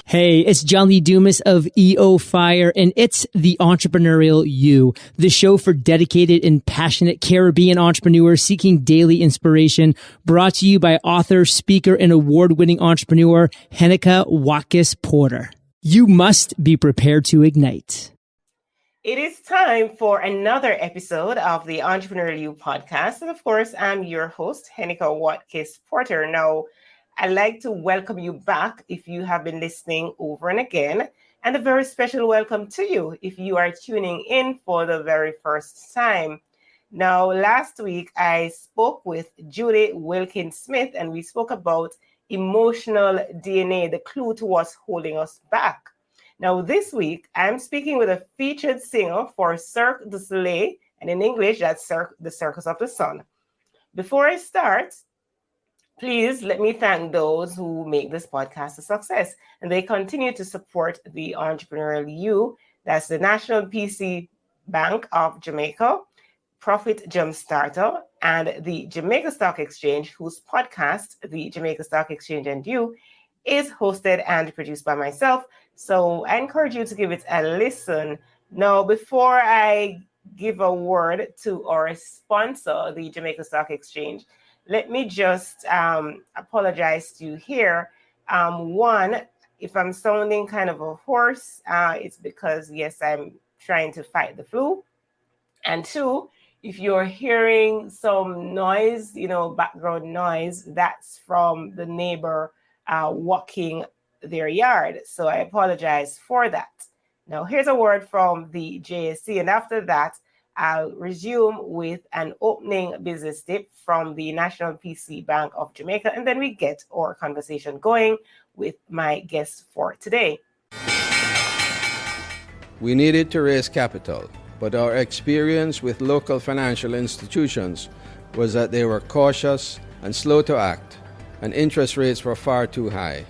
Hey, it's John Lee Dumas of EO Fire, and it's the Entrepreneurial You, the show for dedicated and passionate Caribbean entrepreneurs seeking daily inspiration, brought to you by author, speaker, and award-winning entrepreneur Heneka Watkis-Porter. You must be prepared to ignite. It is time for another episode of the Entrepreneurial You podcast. And of course, I'm your host, Heneka Watkis-Porter. Now, I'd like to welcome you back if you have been listening over and again, and a very special welcome to you if you are tuning in for the very first time. Now, last week, I spoke with Judy Wilkins-Smith, and we spoke about emotional DNA, the clue to what's holding us back. Now, this week, I'm speaking with a featured singer for Cirque du Soleil, and in English, that's the Circus of the Sun. Before I start, please let me thank those who make this podcast a success, and they continue to support the Entrepreneurial You. That's the National PC Bank of Jamaica, Profit Jumpstarter, and the Jamaica Stock Exchange, whose podcast, the Jamaica Stock Exchange and You, is hosted and produced by myself. So I encourage you to give it a listen. Now, before I give a word to our sponsor, the Jamaica Stock Exchange, let me just apologize to you here. One, if I'm sounding kind of a hoarse, it's because, yes, I'm trying to fight the flu. And two, if you're hearing some noise, background noise, that's from the neighbor walking their yard. So I apologize for that. Now, here's a word from the JSC. And after that, I'll resume with an opening business tip from the National PC Bank of Jamaica, and then we get our conversation going with my guest for today. We needed to raise capital, but our experience with local financial institutions was that they were cautious and slow to act, and interest rates were far too high.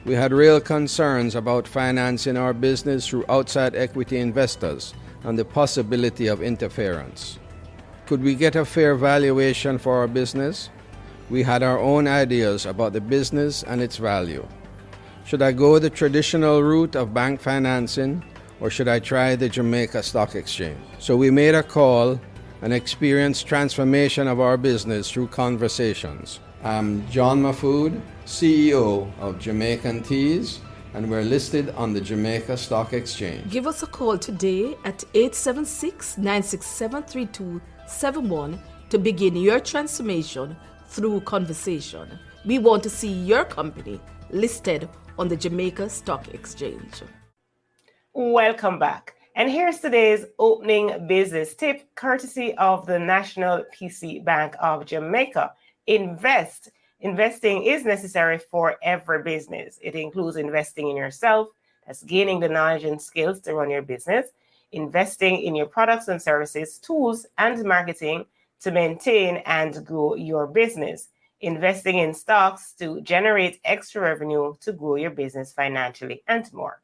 We had real concerns about financing our business through outside equity investors and the possibility of interference. Could we get a fair valuation for our business? We had our own ideas about the business and its value. Should I go the traditional route of bank financing, or should I try the Jamaica Stock Exchange? So we made a call and experienced transformation of our business through conversations. I'm John Mafood, CEO of Jamaican Teas, and we're listed on the Jamaica Stock Exchange. Give us a call today at 876-967-3271 to begin your transformation through conversation. We want to see your company listed on the Jamaica Stock Exchange. Welcome back. And here's today's opening business tip, courtesy of the National PC Bank of Jamaica. Investing is necessary for every business. It includes investing in yourself, that's gaining the knowledge and skills to run your business, investing in your products and services, tools, and marketing to maintain and grow your business, investing in stocks to generate extra revenue to grow your business financially, and more.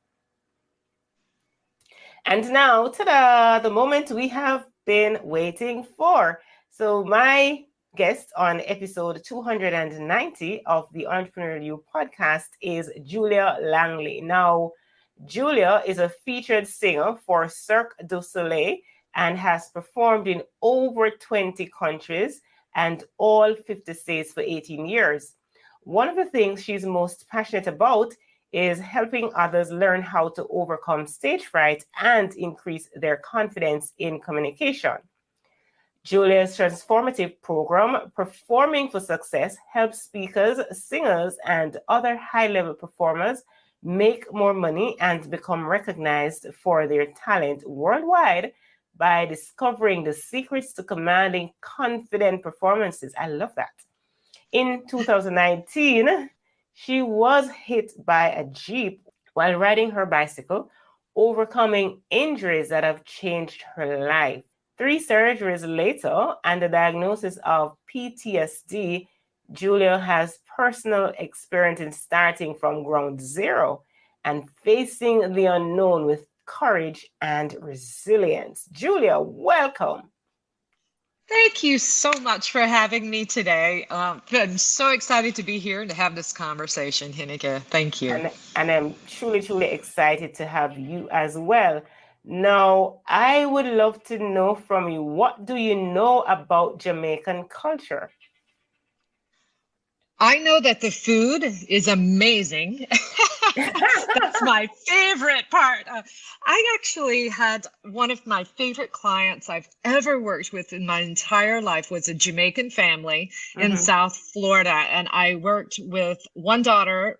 And now, the moment we have been waiting for. So my guest on episode 290 of the Entrepreneurial You podcast is Julia Langley. Now, Julia is a featured singer for Cirque du Soleil and has performed in over 20 countries and all 50 states for 18 years. One of the things she's most passionate about is helping others learn how to overcome stage fright and increase their confidence in communication. Julia's transformative program, Performing for Success, helps speakers, singers, and other high-level performers make more money and become recognized for their talent worldwide by discovering the secrets to commanding confident performances. I love that. In 2019, she was hit by a Jeep while riding her bicycle, overcoming injuries that have changed her life. 3 surgeries later and the diagnosis of PTSD, Julia has personal experience in starting from ground zero and facing the unknown with courage and resilience. Julia, welcome. Thank you so much for having me today. I'm so excited to be here and to have this conversation, Heneka. Thank you. And I'm truly, truly excited to have you as well. Now, I would love to know from you, what do you know about Jamaican culture? I know that the food is amazing. That's my favorite part. I actually had one of my favorite clients I've ever worked with in my entire life was a Jamaican family in South Florida. And I worked with one daughter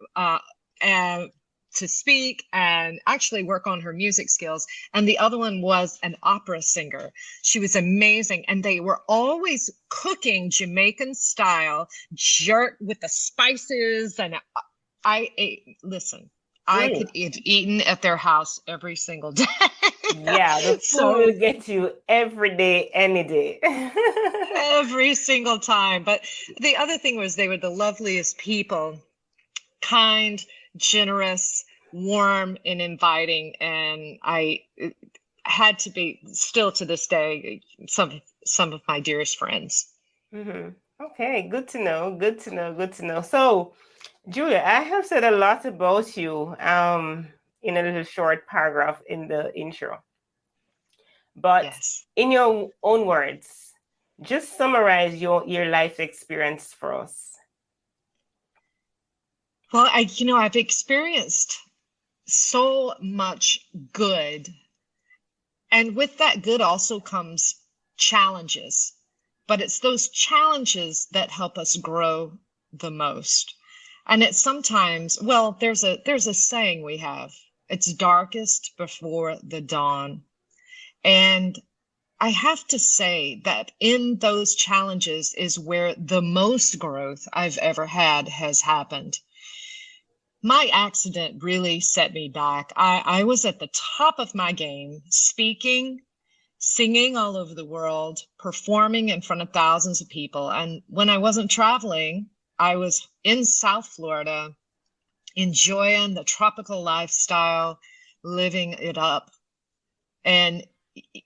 to speak and actually work on her music skills. And the other one was an opera singer. She was amazing. And they were always cooking Jamaican style jerk with the spices. And I could have eaten at their house every single day. Yeah, the food will get you every day, any day. Every single time. But the other thing was they were the loveliest people, kind, generous, warm, and inviting. And I had to be, still to this day, some of my dearest friends. Okay, good to know. Good to know. Good to know. So, Julia, I have said a lot about you in a little short paragraph in the intro. But in your own words, just summarize your life experience for us. Well, I've experienced so much good. And with that good also comes challenges. But it's those challenges that help us grow the most. And it's sometimes, well, there's a saying we have, it's darkest before the dawn. And I have to say that in those challenges is where the most growth I've ever had has happened. My accident really set me back. I was at the top of my game, speaking, singing all over the world, performing in front of thousands of people. And when I wasn't traveling, I was in South Florida, enjoying the tropical lifestyle, living it up. And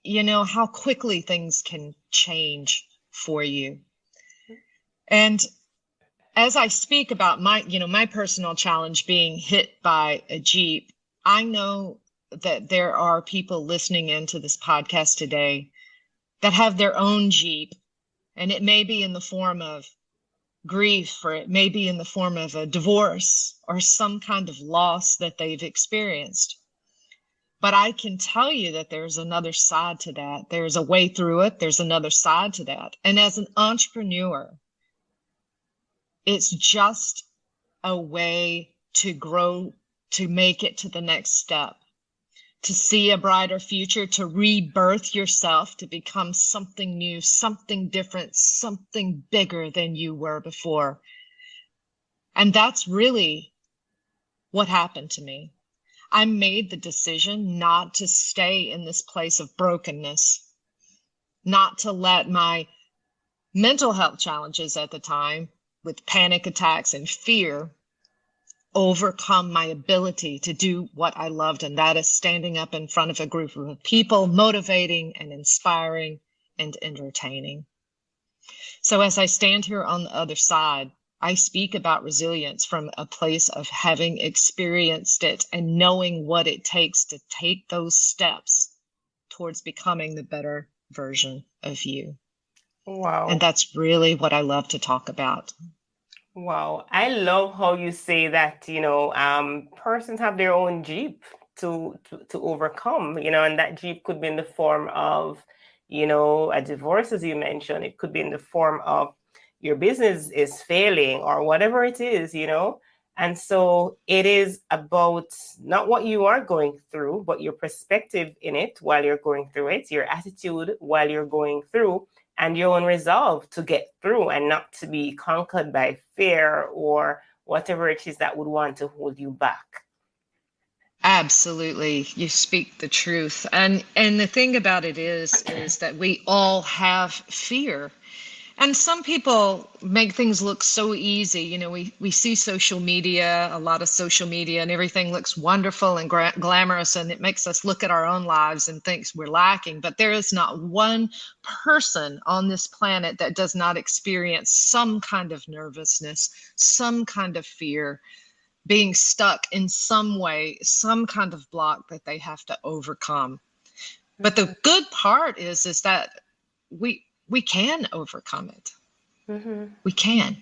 you know how quickly things can change for you. And as I speak about my personal challenge being hit by a Jeep, I know that there are people listening into this podcast today that have their own Jeep, and it may be in the form of grief, or it may be in the form of a divorce or some kind of loss that they've experienced. But I can tell you that there's another side to that. There's a way through it. There's another side to that. And as an entrepreneur, it's just a way to grow, to make it to the next step, to see a brighter future, to rebirth yourself, to become something new, something different, something bigger than you were before. And that's really what happened to me. I made the decision not to stay in this place of brokenness, not to let my mental health challenges at the time, with panic attacks and fear, overcome my ability to do what I loved, and that is standing up in front of a group of people, motivating and inspiring and entertaining. So as I stand here on the other side, I speak about resilience from a place of having experienced it and knowing what it takes to take those steps towards becoming the better version of you. Wow. And that's really what I love to talk about. Wow. I love how you say that, persons have their own Jeep to overcome, and that Jeep could be in the form of, a divorce, as you mentioned. It could be in the form of your business is failing or whatever it is, And so it is about not what you are going through, but your perspective in it while you're going through it, your attitude while you're going through, and your own resolve to get through and not to be conquered by fear or whatever it is that would want to hold you back. Absolutely. You speak the truth. And the thing about it is that we all have fear. And some people make things look so easy. You know, we see social media, a lot of social media, and everything looks wonderful and glamorous, and it makes us look at our own lives and think we're lacking. But there is not one person on this planet that does not experience some kind of nervousness, some kind of fear, being stuck in some way, some kind of block that they have to overcome. But the good part is that we can overcome it. Mm-hmm. We can.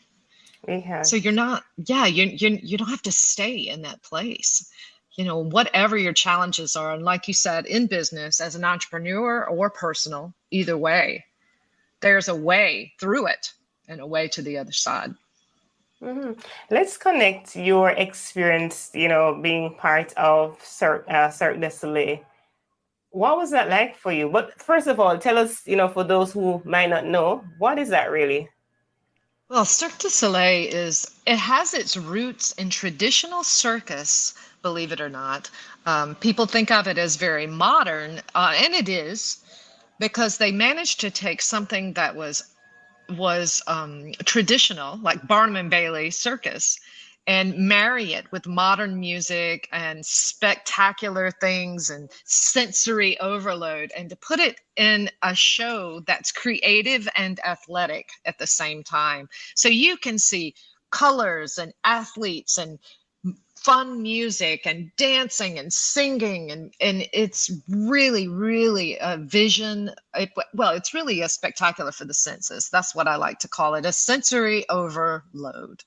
Yeah. So you're not, you don't have to stay in that place. You know, whatever your challenges are, and like you said, in business, as an entrepreneur or personal, either way, there's a way through it and a way to the other side. Mm-hmm. Let's connect your experience, being part of Cirque du Soleil. What was that like for you? But first of all, tell us, for those who might not know, what is that really? Well, Cirque du Soleil it has its roots in traditional circus, believe it or not. People think of it as very modern, and it is, because they managed to take something that was traditional, like Barnum and Bailey circus, and marry it with modern music and spectacular things and sensory overload, and to put it in a show that's creative and athletic at the same time. So you can see colors and athletes and fun music and dancing and singing, and it's really, really a vision. It's really a spectacular for the senses. That's what I like to call it, a sensory overload.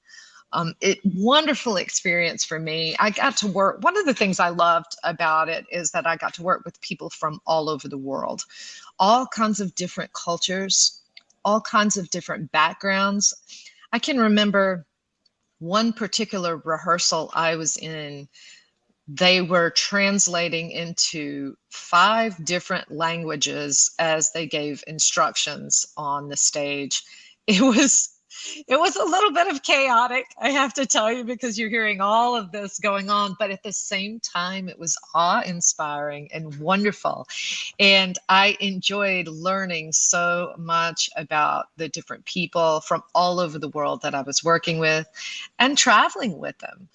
Wonderful experience for me. I got to work. One of the things I loved about it is that I got to work with people from all over the world, all kinds of different cultures, all kinds of different backgrounds. I can remember one particular rehearsal I was in. They were translating into 5 different languages as they gave instructions on the stage. It was a little bit of chaotic, I have to tell you, because you're hearing all of this going on, but at the same time, it was awe-inspiring and wonderful. And I enjoyed learning so much about the different people from all over the world that I was working with and traveling with them.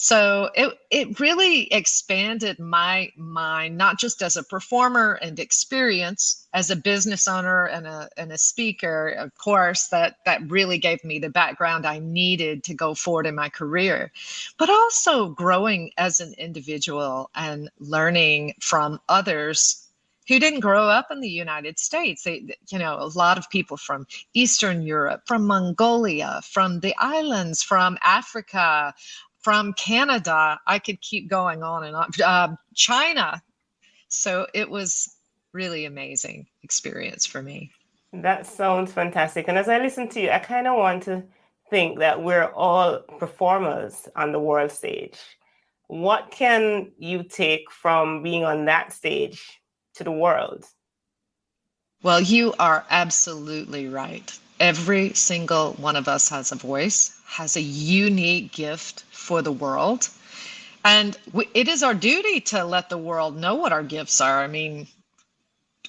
So it really expanded my mind, not just as a performer and experience, as a business owner and a speaker, of course, that really gave me the background I needed to go forward in my career, but also growing as an individual and learning from others who didn't grow up in the United States. A lot of people from Eastern Europe, from Mongolia, from the islands, from Africa, from Canada. I could keep going on and on. China. So it was really amazing experience for me. That sounds fantastic. And as I listen to you, I kind of want to think that we're all performers on the world stage. What can you take from being on that stage to the world? Well, you are absolutely right. Every single one of us has a voice, has a unique gift for the world. And it is our duty to let the world know what our gifts are. I mean,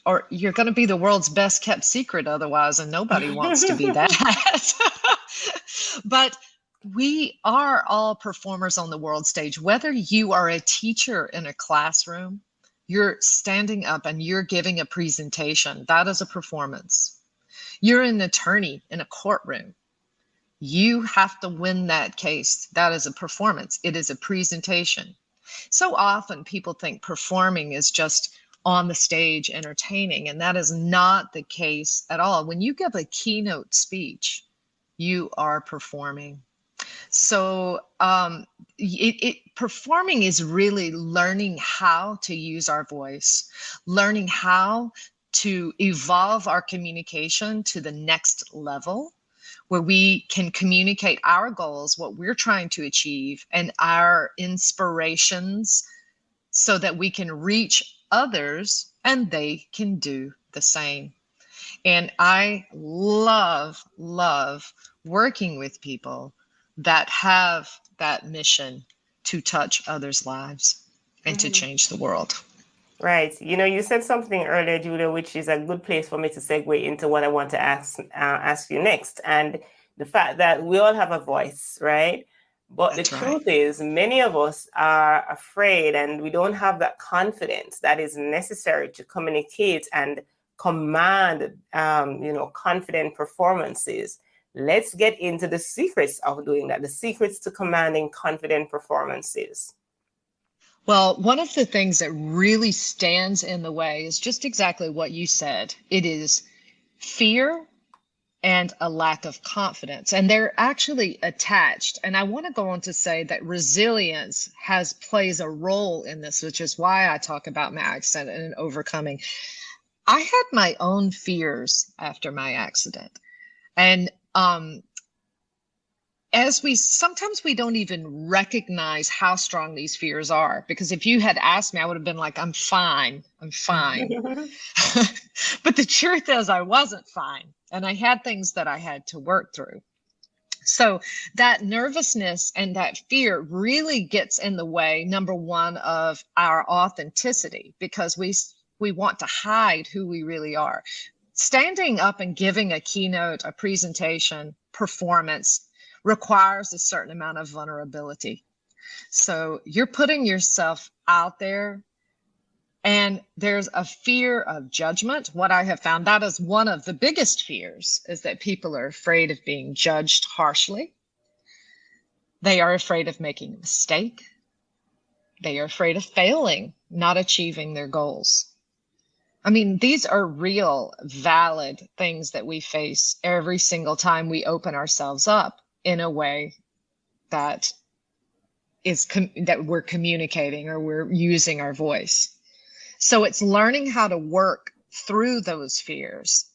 or you're going to be the world's best kept secret otherwise, and nobody wants to be that. But we are all performers on the world stage. Whether you are a teacher in a classroom, you're standing up and you're giving a presentation, that is a performance. You're an attorney in a courtroom. You have to win that case. That is a performance. It is a presentation. So often people think performing is just on the stage entertaining, and that is not the case at all. When you give a keynote speech, you are performing. So performing is really learning how to use our voice, learning how to evolve our communication to the next level, where we can communicate our goals, what we're trying to achieve, and our inspirations, so that we can reach others and they can do the same. And I love working with people that have that mission to touch others' lives and to change the world. Right. You said something earlier, Julia, which is a good place for me to segue into what I want to ask you next. And the fact that we all have a voice, right? But That's the right. truth is, many of us are afraid and we don't have that confidence that is necessary to communicate and command, confident performances. Let's get into the secrets of doing that, the secrets to commanding confident performances. Well, one of the things that really stands in the way is just exactly what you said. It is fear and a lack of confidence, and they're actually attached. And I want to go on to say that resilience plays a role in this, which is why I talk about my accident and overcoming. I had my own fears after my accident, and sometimes we don't even recognize how strong these fears are, because if you had asked me, I would have been like, I'm fine. But the truth is I wasn't fine, and I had things that I had to work through. So that nervousness and that fear really gets in the way, number one, of our authenticity, because we want to hide who we really are. Standing up and giving a keynote, a presentation, performance requires a certain amount of vulnerability. So you're putting yourself out there, and there's a fear of judgment. What I have found, that is one of the biggest fears, is that people are afraid of being judged harshly. They are afraid of making a mistake. They are afraid of failing, not achieving their goals. I mean, these are real, valid things that we face every single time we open ourselves up in a way that that we're communicating or we're using our voice. So it's learning how to work through those fears.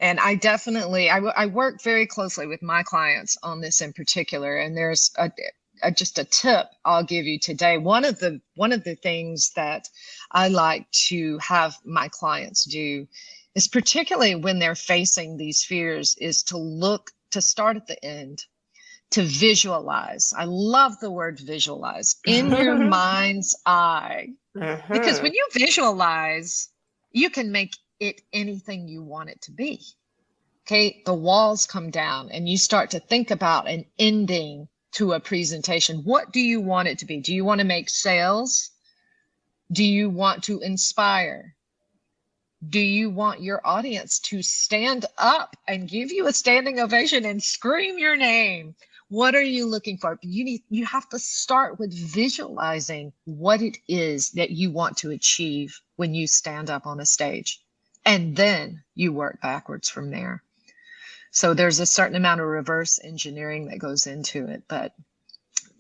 And I work very closely with my clients on this in particular. And there's just a tip I'll give you today. One of the things that I like to have my clients do is, particularly when they're facing these fears, is to start at the end, to visualize. I love the word visualize in your mind's eye, because when you visualize, you can make it anything you want it to be. Okay, the walls come down and you start to think about an ending to a presentation. What do you want it to be? Do you want to make sales? Do you want to inspire? Do you want your audience to stand up and give you a standing ovation and scream your name? What are you looking for? You have to start with visualizing what it is that you want to achieve when you stand up on a stage. And then you work backwards from there. So there's a certain amount of reverse engineering that goes into it, but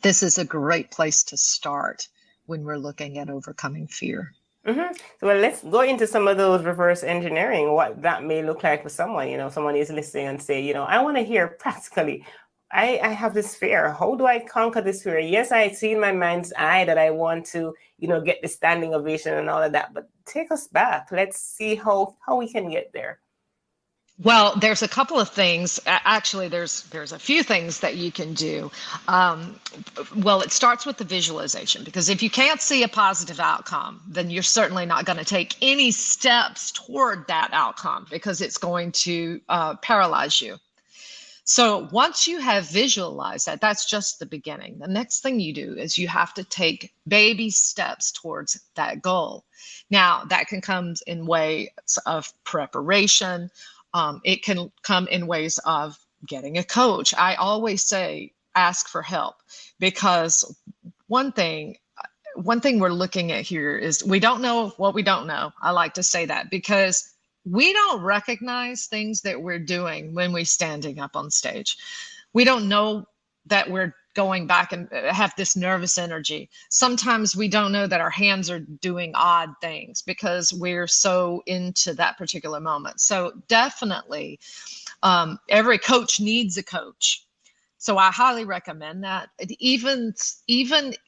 this is a great place to start when we're looking at overcoming fear. Mm-hmm. So let's go into some of those reverse engineering, what that may look like for someone. Someone is listening and say, I want to hear practically, I have this fear. How do I conquer this fear? Yes, I see in my mind's eye that I want to, get the standing ovation and all of that, but take us back. Let's see how we can get there. Well, there's a couple of things. Actually, there's a few things that you can do. Well, it starts with the visualization, because if you can't see a positive outcome, then you're certainly not going to take any steps toward that outcome, because it's going to paralyze you. So once you have visualized that, that's just the beginning. The next thing you do is you have to take baby steps towards that goal. Now, that can come in ways of preparation. It can come in ways of getting a coach. I always say, ask for help, because one thing we're looking at here is we don't know what we don't know. I like to say that, because we don't recognize things that we're doing when we're standing up on stage. We don't know that we're going back and have this nervous energy. Sometimes we don't know that our hands are doing odd things because we're so into that particular moment. So definitely, every coach needs a coach. So I highly recommend that. Even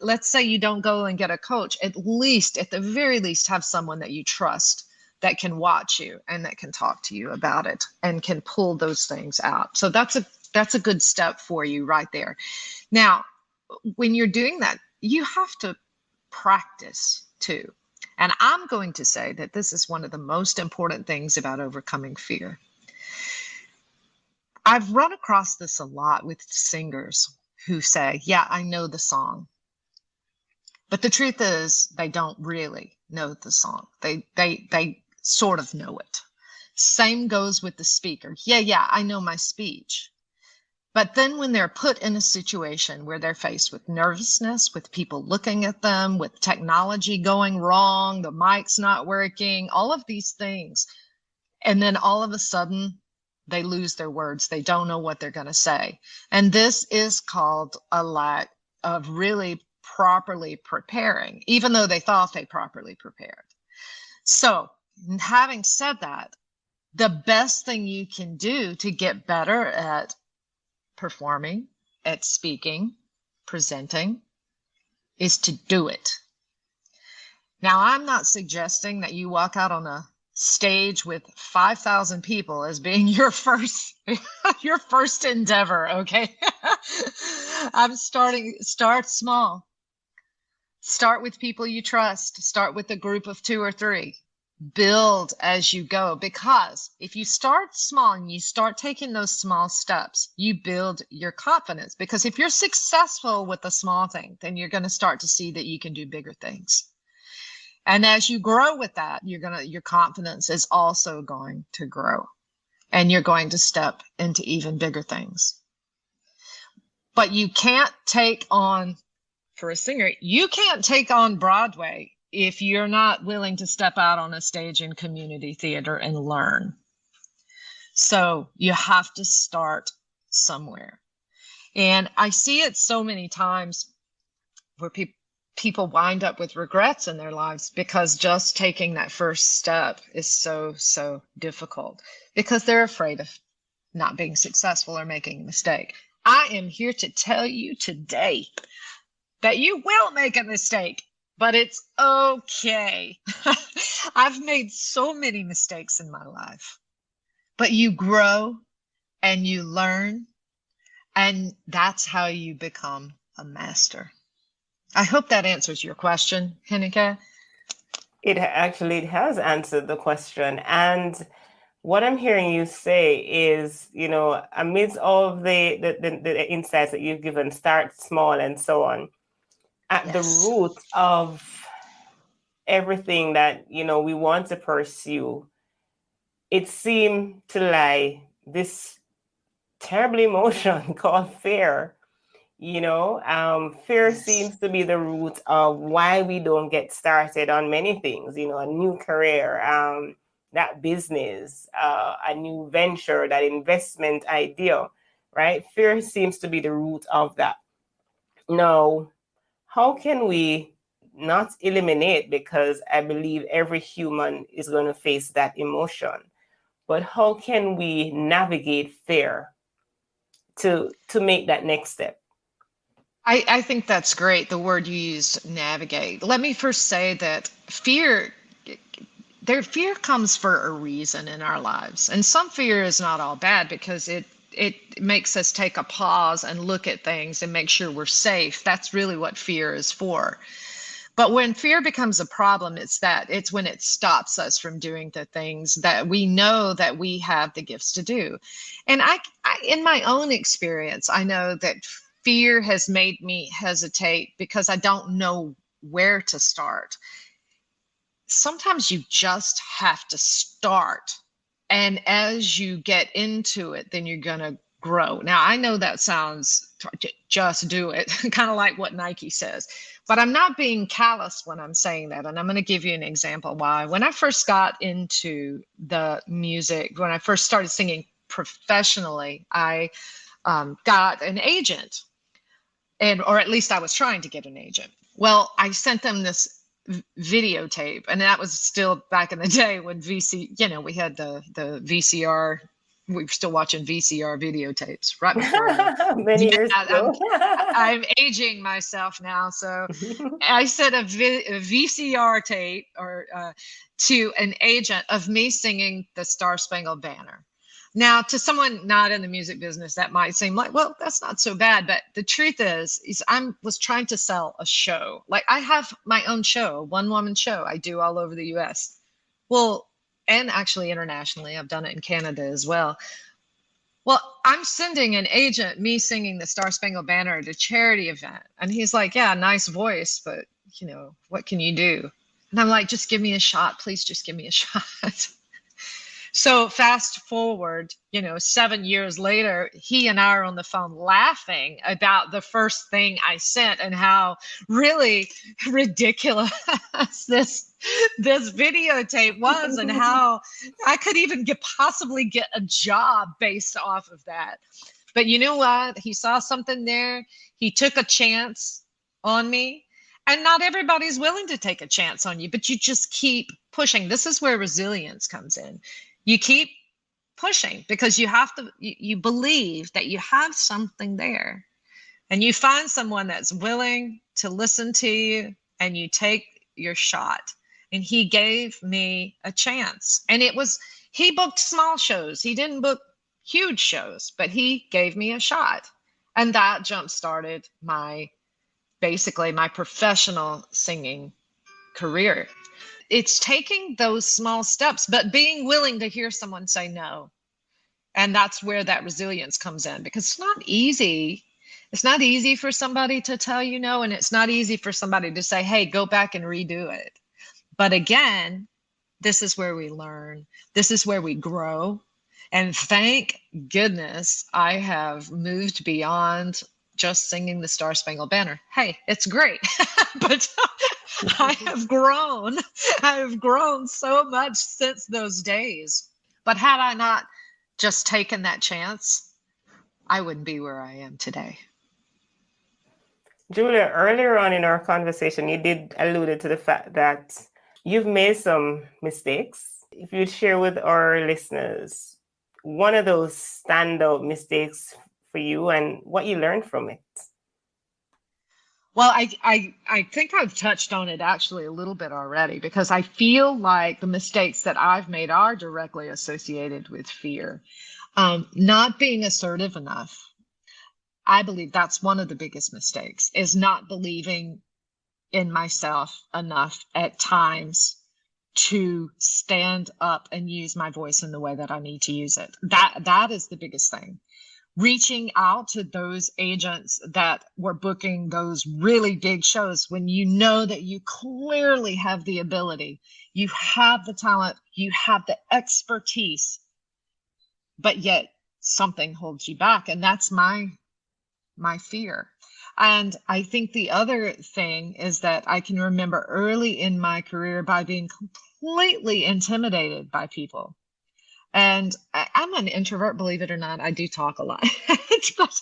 let's say you don't go and get a coach, at the very least, have someone that you trust that can watch you and that can talk to you about it and can pull those things out. So that's a good step for you right there. Now, when you're doing that, you have to practice too. And I'm going to say that this is one of the most important things about overcoming fear. I've run across this a lot with singers who say, yeah, I know the song. But the truth is, they don't really know the song. They sort of know it. Same goes with the speaker. Yeah, I know my speech. But then when they're put in a situation where they're faced with nervousness, with people looking at them, with technology going wrong, the mic's not working, all of these things, and then all of a sudden they lose their words. They don't know what they're going to say. And this is called a lack of really properly preparing, even though they thought they properly prepared. So having said that, the best thing you can do to get better at performing, at speaking, presenting, is to do it. Now, I'm not suggesting that you walk out on a stage with 5,000 people as being your first endeavor, okay? Start small. Start with people you trust. Start with a group of 2 or 3. Build as you go, because if you start small and you start taking those small steps, you build your confidence. Because if you're successful with a small thing, then you're going to start to see that you can do bigger things. And as you grow with that, your confidence is also going to grow, and you're going to step into even bigger things. But you can't take on, for a singer, you can't take on Broadway if you're not willing to step out on a stage in community theater and learn. So you have to start somewhere. And I see it so many times where people wind up with regrets in their lives because just taking that first step is so difficult, because they're afraid of not being successful or making a mistake. I am here to tell you today that you will make a mistake, but it's okay. I've made so many mistakes in my life, but you grow and you learn, and that's how you become a master. I hope that answers your question, Heneka. It has answered the question. And what I'm hearing you say is, amidst all of the insights that you've given, start small and so on, at the root of everything that, we want to pursue, it seemed to lie this terrible emotion called fear. Fear seems to be the root of why we don't get started on many things, a new career, that business, a new venture, that investment idea, right? Fear seems to be the root of that. Now, how can we not eliminate, because I believe every human is going to face that emotion, but how can we navigate fear to make that next step? I think that's great, the word you used, navigate. Let me first say that fear comes for a reason in our lives. And some fear is not all bad, because it makes us take a pause and look at things and make sure we're safe. That's really what fear is for. But when fear becomes a problem, it's when it stops us from doing the things that we know that we have the gifts to do. And I in my own experience, I know that fear has made me hesitate because I don't know where to start. Sometimes you just have to start. And as you get into it, then you're going to grow. Now, I know that sounds just do it, kind of like what Nike says, but I'm not being callous when I'm saying that. And I'm going to give you an example why. When I first got into the music, when I first started singing professionally, I got an agent, or at least I was trying to get an agent. Well, I sent them this videotape, and that was still back in the day when we had the VCR. We were still watching VCR videotapes right before many years ago. I'm aging myself now, so I sent a VCR tape to an agent of me singing the Star Spangled Banner. Now, to someone not in the music business, that might seem like, well, that's not so bad. But the truth is I was trying to sell a show. Like, I have my own show, one-woman show I do all over the US. Well, and actually internationally, I've done it in Canada as well. Well, I'm sending an agent me singing the Star Spangled Banner at a charity event. And he's like, yeah, nice voice, but, what can you do? And I'm like, just give me a shot. Please just give me a shot. So fast forward, 7 years later, he and I are on the phone laughing about the first thing I sent and how really ridiculous this videotape was, and how I could even possibly get a job based off of that. But you know what? He saw something there. He took a chance on me. And not everybody's willing to take a chance on you, but you just keep pushing. This is where resilience comes in. You keep pushing because you believe that you have something there, and you find someone that's willing to listen to you, and you take your shot. And he gave me a chance, and he booked small shows. He didn't book huge shows, but he gave me a shot. And that jump-started basically my professional singing career. It's taking those small steps, but being willing to hear someone say no. And that's where that resilience comes in, because it's not easy. It's not easy for somebody to tell you no, and it's not easy for somebody to say, hey, go back and redo it. But again, this is where we learn. This is where we grow. And thank goodness I have moved beyond just singing the Star Spangled Banner. Hey, it's great, but I have grown. I have grown so much since those days. But had I not just taken that chance, I wouldn't be where I am today. Julia, earlier on in our conversation, you did allude to the fact that you've made some mistakes. If you'd share with our listeners one of those standout mistakes for you and what you learned from it. Well, I think I've touched on it actually a little bit already, because I feel like the mistakes that I've made are directly associated with fear. Not being assertive enough. I believe that's one of the biggest mistakes, is not believing in myself enough at times to stand up and use my voice in the way that I need to use it. That is the biggest thing. Reaching out to those agents that were booking those really big shows when you know that you clearly have the ability, you have the talent, you have the expertise, but yet something holds you back. And that's my fear. And I think the other thing is that I can remember early in my career by being completely intimidated by people. And I'm an introvert, believe it or not. I do talk a lot. But,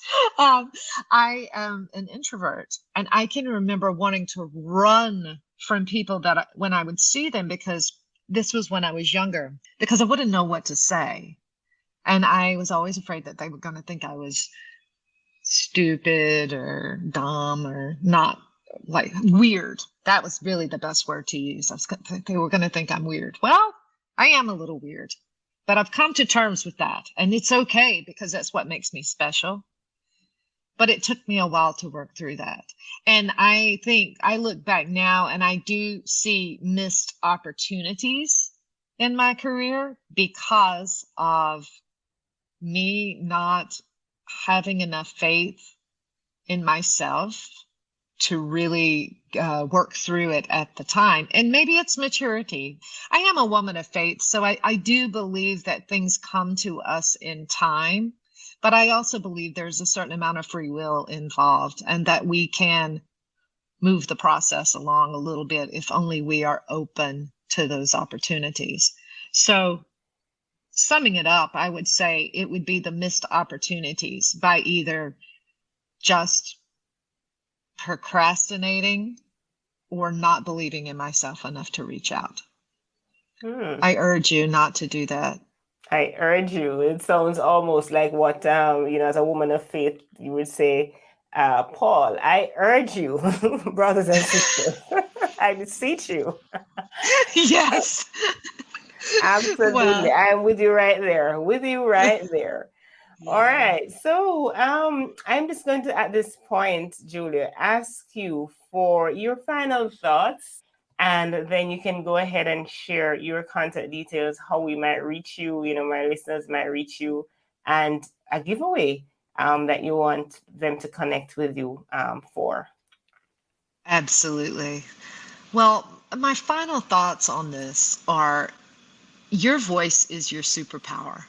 I am an introvert. And I can remember wanting to run from people when I would see them, because this was when I was younger, because I wouldn't know what to say. And I was always afraid that they were going to think I was stupid or dumb or not, like weird. That was really the best word to use. They were going to think I'm weird. Well, I am a little weird. But I've come to terms with that, and it's okay, because that's what makes me special. But it took me a while to work through that. And I think I look back now and I do see missed opportunities in my career because of me not having enough faith in myself to really work through it at the time. And maybe it's maturity. I am a woman of faith, so I do believe that things come to us in time, but I also believe there's a certain amount of free will involved, and that we can move the process along a little bit if only we are open to those opportunities. So summing it up, I would say it would be the missed opportunities by either just procrastinating or not believing in myself enough to reach out. I urge you not to do that. I urge you. It sounds almost like what, as a woman of faith, you would say, Paul, I urge you, brothers and sisters, I beseech you. Yes. Absolutely. Well, I'm with you right there. With you right there. All yeah. right. So I'm just going to, at this point, Julia, ask you for your final thoughts, and then you can go ahead and share your contact details, how we might reach you, my listeners might reach you, and a giveaway that you want them to connect with you for. Absolutely. Well, my final thoughts on this are your voice is your superpower.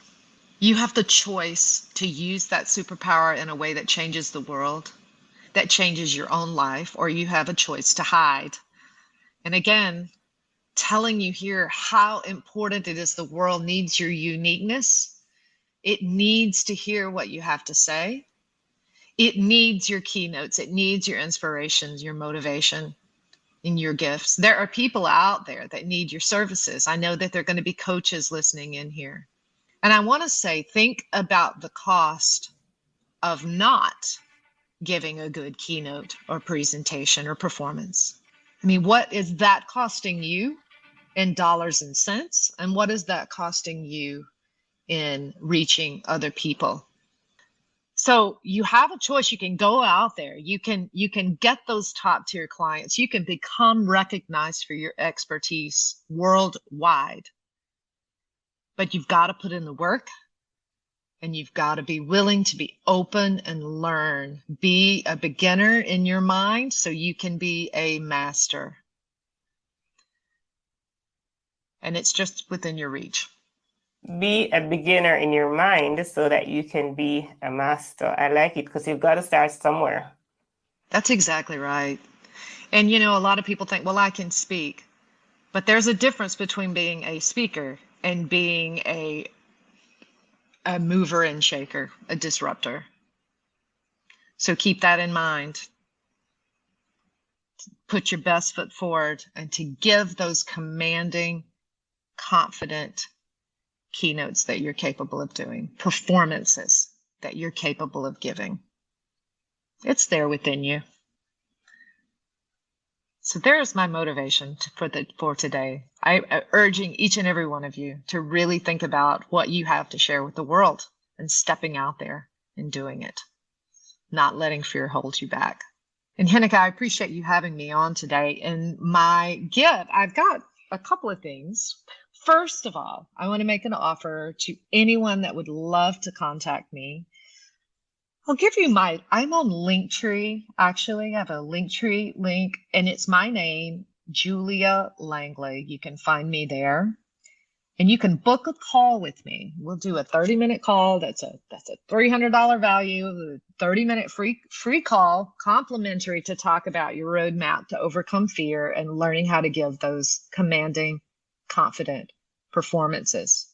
You have the choice to use that superpower in a way that changes the world, that changes your own life, or you have a choice to hide. And again, telling you here how important it is the world needs your uniqueness. It needs to hear what you have to say. It needs your keynotes. It needs your inspirations, your motivation, and your gifts. There are people out there that need your services. I know that there are going to be coaches listening in here. And I want to say, think about the cost of not giving a good keynote or presentation or performance. I mean, what is that costing you in dollars and cents? And what is that costing you in reaching other people? So you have a choice. You can go out there. You can get those top tier clients. You can become recognized for your expertise worldwide. But you've got to put in the work, and you've got to be willing to be open and learn. Be a beginner in your mind so you can be a master. And it's just within your reach. Be a beginner in your mind so that you can be a master. I like it, because you've got to start somewhere. That's exactly right. And a lot of people think, well, I can speak. But there's a difference between being a speaker and being a mover and shaker, a disruptor. So keep that in mind. Put your best foot forward, and to give those commanding, confident keynotes that you're capable of doing, performances that you're capable of giving. It's there within you. So there's my motivation for today. I'm urging each and every one of you to really think about what you have to share with the world, and stepping out there and doing it, not letting fear hold you back. And Heneka, I appreciate you having me on today. And my gift, I've got a couple of things. First of all, I want to make an offer to anyone that would love to contact me. I'll give you I'm on Linktree, actually. I have a Linktree link, and it's my name, Julia Langley. You can find me there. And you can book a call with me. We'll do a 30-minute call. That's a $300 value, 30-minute free call, complimentary, to talk about your roadmap to overcome fear and learning how to give those commanding, confident performances.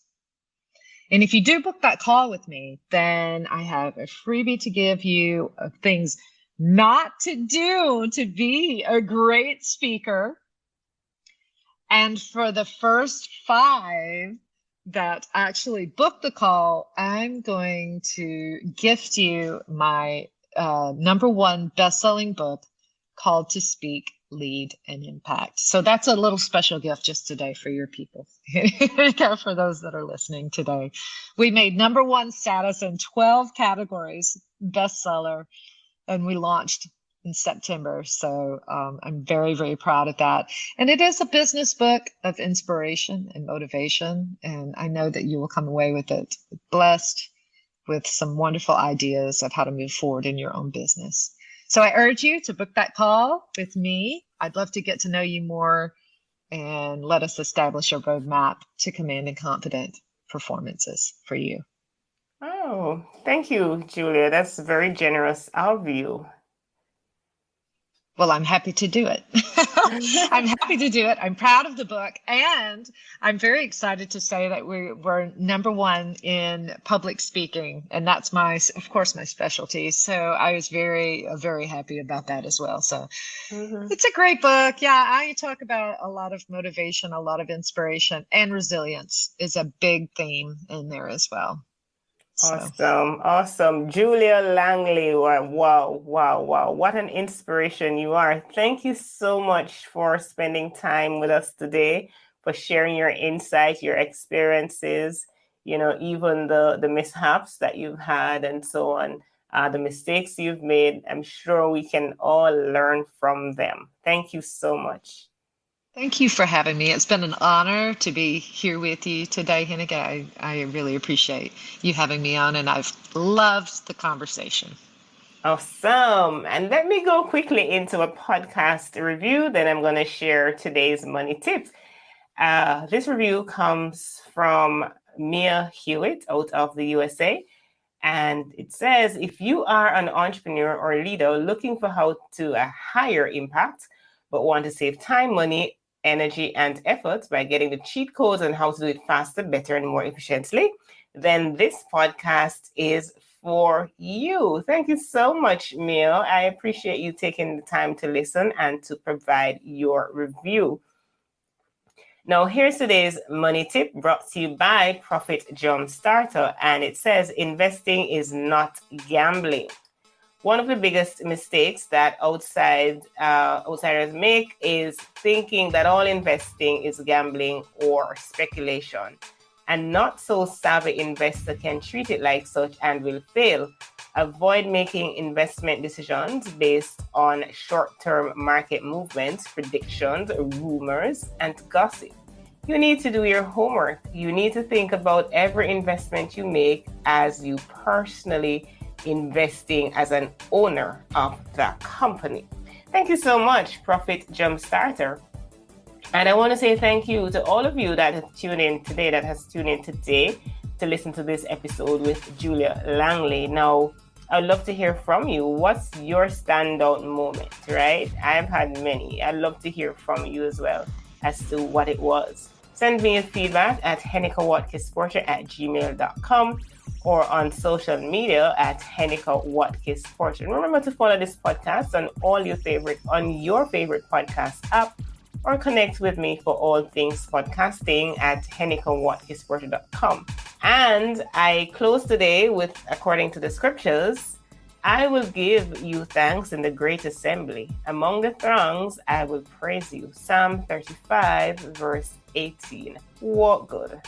And if you do book that call with me, then I have a freebie to give you of things not to do to be a great speaker. And for the first 5 that actually book the call, I'm going to gift you my #1 best-selling book called To Speak, Lead, and Impact. So that's a little special gift just today for your people. For those that are listening today. We made #1 status in 12 categories, bestseller, and we launched in September. So I'm very, very proud of that. And it is a business book of inspiration and motivation. And I know that you will come away with it blessed with some wonderful ideas of how to move forward in your own business. So I urge you to book that call with me. I'd love to get to know you more, and let us establish a roadmap to command and confident performances for you. Oh, thank you, Julia. That's very generous of you. Well, I'm happy to do it. I'm happy to do it. I'm proud of the book. And I'm very excited to say that we're #1 in public speaking. And that's of course, my specialty. So I was very, very happy about that as well. So It's a great book. Yeah, I talk about a lot of motivation, a lot of inspiration, and resilience is a big theme in there as well. Awesome. Julia Langley. Wow. What an inspiration you are. Thank you so much for spending time with us today, for sharing your insight, your experiences, even the mishaps that you've had and so on, the mistakes you've made. I'm sure we can all learn from them. Thank you so much. Thank you for having me. It's been an honor to be here with you today, Heneka. I really appreciate you having me on, and I've loved the conversation. Awesome. And let me go quickly into a podcast review. Then I'm going to share today's money tips. This review comes from Mia Hewitt out of the USA. And it says, if you are an entrepreneur or leader looking for how to a higher impact, but want to save time, money, energy, and effort by getting the cheat codes on how to do it faster, better, and more efficiently, then this podcast is for you. Thank you so much, Mia. I appreciate you taking the time to listen and to provide your review. Now, here's today's money tip brought to you by Profit Jumpstarter, and it says investing is not gambling. One of the biggest mistakes that outsiders make is thinking that all investing is gambling or speculation. A not so savvy investor can treat it like such and will fail. Avoid making investment decisions based on short-term market movements, predictions, rumors, and gossip. You need to do your homework. You need to think about every investment you make as you personally investing as an owner of the company. Thank you so much, Profit Jumpstarter. And I want to say thank you to all of you that have tuned in today to listen to this episode with Julia Langley. Now, I'd love to hear from you. What's your standout moment, right? I've had many. I'd love to hear from you as well as to what it was. Send me a feedback at Heneka Watkis-Porter at gmail.com or on social media at Heneka Watkis-Porter. And remember to follow this podcast on your favorite podcast app, or connect with me for all things podcasting at henekawatkisporter.com. And I close today with, according to the scriptures, I will give you thanks in the great assembly. Among the throngs, I will praise you. Psalm 35, verse 18. Walk good.